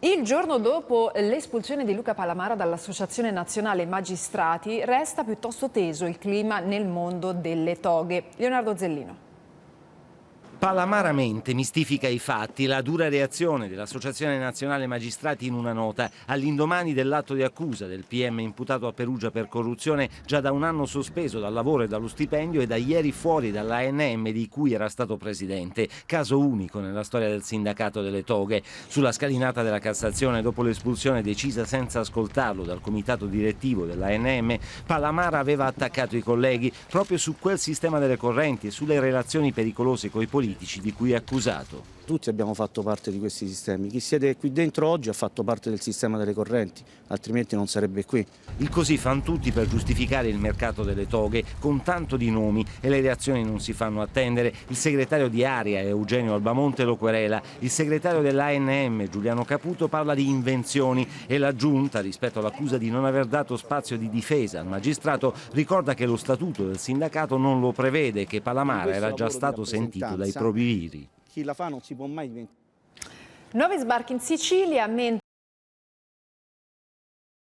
Il giorno dopo l'espulsione di Luca Palamara dall'Associazione Nazionale Magistrati resta piuttosto teso il clima nel mondo delle toghe. Leonardo Zellino. Palamaramente mistifica i fatti la dura reazione dell'Associazione Nazionale Magistrati in una nota all'indomani dell'atto di accusa del PM imputato a Perugia per corruzione, già da un anno sospeso dal lavoro e dallo stipendio e da ieri fuori dall'ANM di cui era stato presidente, caso unico nella storia del sindacato delle toghe. Sulla scalinata della Cassazione, dopo l'espulsione decisa senza ascoltarlo dal comitato direttivo dell'ANM, Palamara aveva attaccato i colleghi proprio su quel sistema delle correnti e sulle relazioni pericolose coi politici di cui è accusato. Tutti abbiamo fatto parte di questi sistemi. Chi siede qui dentro oggi ha fatto parte del sistema delle correnti, altrimenti non sarebbe qui. Il così fan tutti per giustificare il mercato delle toghe, con tanto di nomi, e le reazioni non si fanno attendere. Il segretario di Aria, Eugenio Albamonte, lo querela. Il segretario dell'ANM, Giuliano Caputo, parla di invenzioni e la Giunta, rispetto all'accusa di non aver dato spazio di difesa al magistrato, ricorda che lo statuto del sindacato non lo prevede e che Palamara era già stato sentito dai probiviri. Chi la fa non si può mai dimenticare. Nuovi sbarchi in Sicilia, mentre